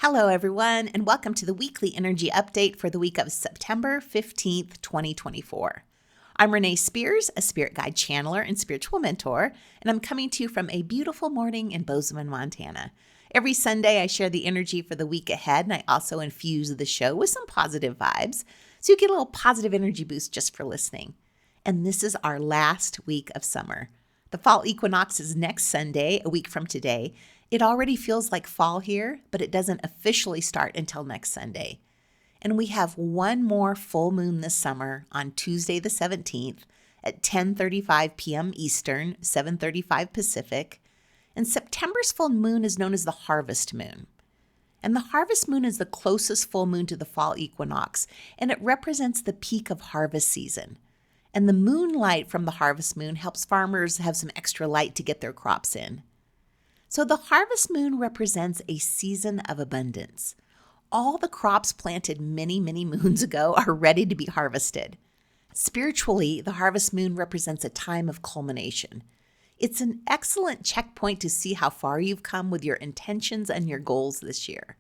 Hello, everyone, and welcome to the weekly energy update for the week of September 15th, 2024. I'm Renee Spears, a spirit guide channeler and spiritual mentor, and I'm coming to you from a beautiful morning in Bozeman, Montana. Every Sunday, I share the energy for the week ahead, and I also infuse the show with some positive vibes, so you get a little positive energy boost just for listening. And this is our last week of summer. The fall equinox is next Sunday, a week from today. It already feels like fall here, but it doesn't officially start until next Sunday. And we have one more full moon this summer on Tuesday the 17th at 10:35 p.m. Eastern, 7:35 Pacific. And September's full moon is known as the harvest moon. And the harvest moon is the closest full moon to the fall equinox, and it represents the peak of harvest season. And the moonlight from the harvest moon helps farmers have some extra light to get their crops in. So the harvest moon represents a season of abundance. All the crops planted many, many moons ago are ready to be harvested. Spiritually, the harvest moon represents a time of culmination. It's an excellent checkpoint to see how far you've come with your intentions and your goals this year.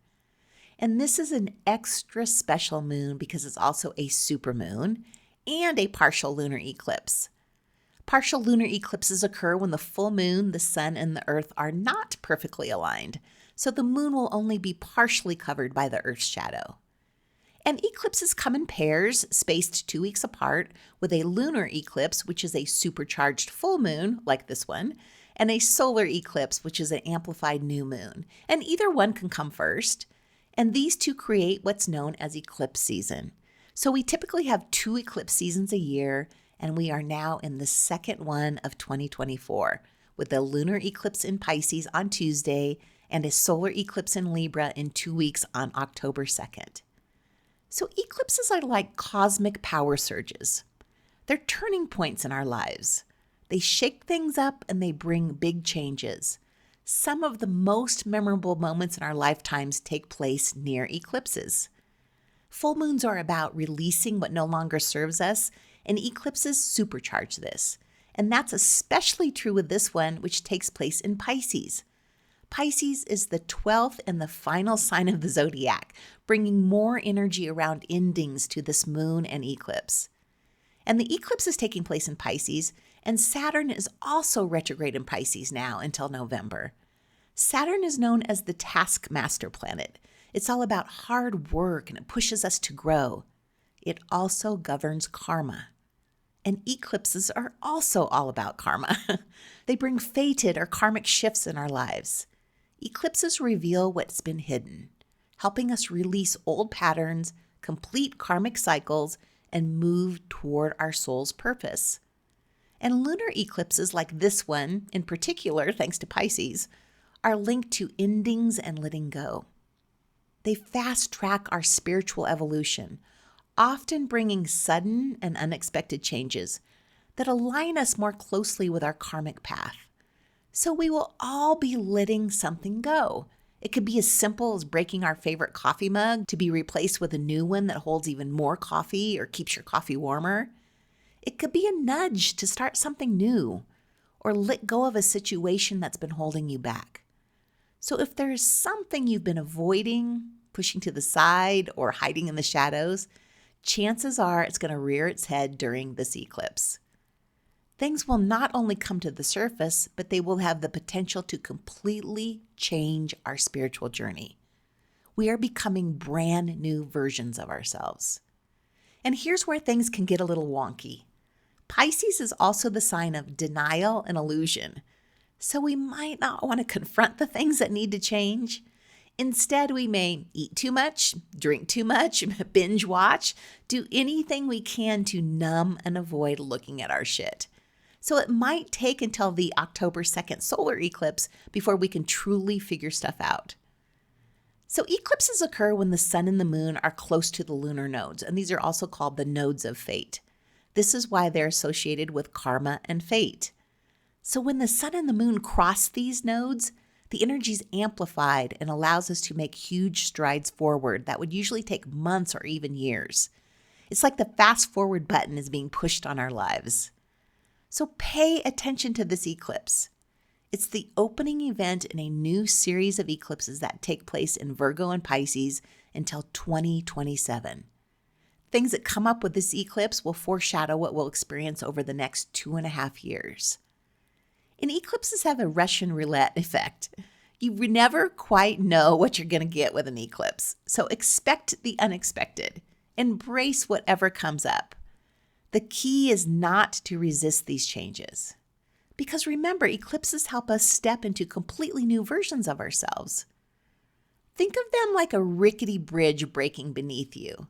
And this is an extra special moon because it's also a supermoon and a partial lunar eclipse. Partial lunar eclipses occur when the full moon, the sun, and the earth are not perfectly aligned, so the moon will only be partially covered by the earth's shadow. And eclipses come in pairs, spaced 2 weeks apart, with a lunar eclipse, which is a supercharged full moon, like this one, and a solar eclipse, which is an amplified new moon. And either one can come first. And these two create what's known as eclipse season. So we typically have 2 eclipse seasons a year, and we are now in the second one of 2024, with a lunar eclipse in Pisces on Tuesday and a solar eclipse in Libra in 2 weeks on October 2nd. So eclipses are like cosmic power surges. They're turning points in our lives. They shake things up and they bring big changes. Some of the most memorable moments in our lifetimes take place near eclipses. Full moons are about releasing what no longer serves us, and eclipses supercharge this. And that's especially true with this one, which takes place in Pisces. Pisces is the 12th and the final sign of the zodiac, bringing more energy around endings to this moon and eclipse. And the eclipse is taking place in Pisces, and Saturn is also retrograde in Pisces now until November. Saturn is known as the taskmaster planet. It's all about hard work, and it pushes us to grow. It also governs karma. And eclipses are also all about karma. They bring fated or karmic shifts in our lives. Eclipses reveal what's been hidden, helping us release old patterns, complete karmic cycles, and move toward our soul's purpose. And lunar eclipses like this one, in particular, thanks to Pisces, are linked to endings and letting go. They fast track our spiritual evolution, often bringing sudden and unexpected changes that align us more closely with our karmic path. So we will all be letting something go. It could be as simple as breaking our favorite coffee mug to be replaced with a new one that holds even more coffee or keeps your coffee warmer. It could be a nudge to start something new or let go of a situation that's been holding you back. So if there's something you've been avoiding, pushing to the side, or hiding in the shadows, chances are it's going to rear its head during this eclipse. Things will not only come to the surface, but they will have the potential to completely change our spiritual journey. We are becoming brand new versions of ourselves. And here's where things can get a little wonky. Pisces is also the sign of denial and illusion. So we might not want to confront the things that need to change. Instead, we may eat too much, drink too much, binge watch, do anything we can to numb and avoid looking at our shit. So it might take until the October 2nd solar eclipse before we can truly figure stuff out. So eclipses occur when the sun and the moon are close to the lunar nodes, and these are also called the nodes of fate. This is why they're associated with karma and fate. So when the sun and the moon cross these nodes, the energy is amplified and allows us to make huge strides forward that would usually take months or even years. It's like the fast forward button is being pushed on our lives. So pay attention to this eclipse. It's the opening event in a new series of eclipses that take place in Virgo and Pisces until 2027. Things that come up with this eclipse will foreshadow what we'll experience over the next 2.5 years. And eclipses have a Russian roulette effect. You never quite know what you're going to get with an eclipse, so expect the unexpected. Embrace whatever comes up. The key is not to resist these changes. Because remember, eclipses help us step into completely new versions of ourselves. Think of them like a rickety bridge breaking beneath you.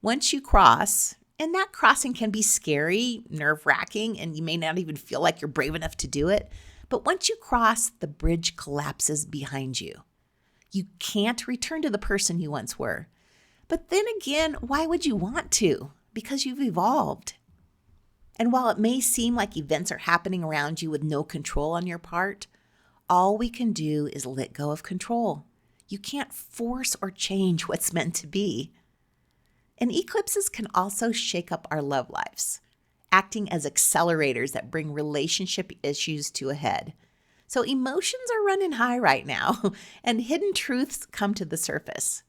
Once you cross, and that crossing can be scary, nerve-wracking, and you may not even feel like you're brave enough to do it, but once you cross, the bridge collapses behind you. You can't return to the person you once were. But then again, why would you want to? Because you've evolved. And while it may seem like events are happening around you with no control on your part, all we can do is let go of control. You can't force or change what's meant to be. And eclipses can also shake up our love lives, acting as accelerators that bring relationship issues to a head. So emotions are running high right now, and hidden truths come to the surface.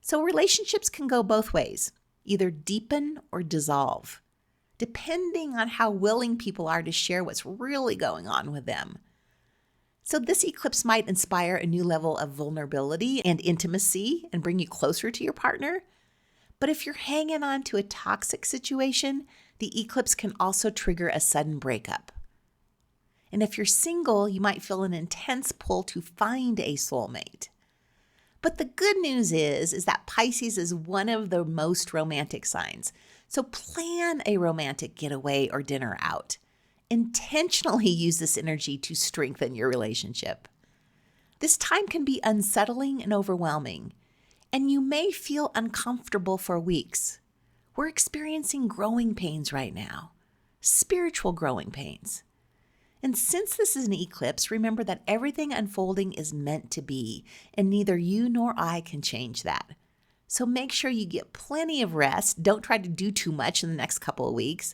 So relationships can go both ways, either deepen or dissolve, depending on how willing people are to share what's really going on with them. So this eclipse might inspire a new level of vulnerability and intimacy and bring you closer to your partner. But if you're hanging on to a toxic situation, the eclipse can also trigger a sudden breakup. And if you're single, you might feel an intense pull to find a soulmate. But the good news is that Pisces is one of the most romantic signs. So plan a romantic getaway or dinner out. Intentionally use this energy to strengthen your relationship. This time can be unsettling and overwhelming, and you may feel uncomfortable for weeks. We're experiencing growing pains right now, spiritual growing pains. And since this is an eclipse, remember that everything unfolding is meant to be, and neither you nor I can change that. So make sure you get plenty of rest. Don't try to do too much in the next couple of weeks,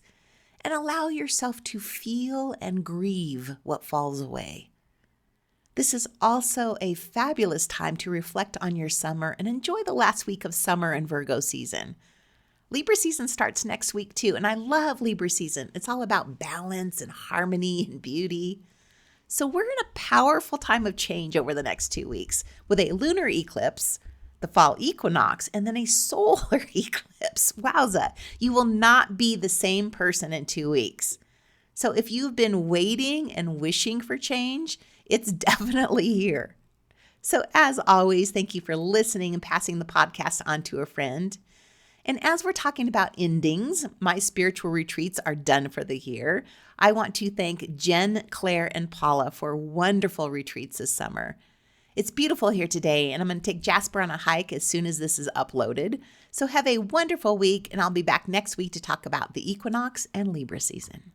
and allow yourself to feel and grieve what falls away. This is also a fabulous time to reflect on your summer and enjoy the last week of summer and Virgo season. Libra season starts next week too, and I love Libra season. It's all about balance and harmony and beauty. So we're in a powerful time of change over the next 2 weeks with a lunar eclipse, the fall equinox, and then a solar eclipse. Wowza, you will not be the same person in 2 weeks. So if you've been waiting and wishing for change, it's definitely here. So as always, thank you for listening and passing the podcast on to a friend. And as we're talking about endings, my spiritual retreats are done for the year. I want to thank Jen, Claire, and Paula for wonderful retreats this summer. It's beautiful here today, and I'm going to take Jasper on a hike as soon as this is uploaded. So have a wonderful week, and I'll be back next week to talk about the equinox and Libra season.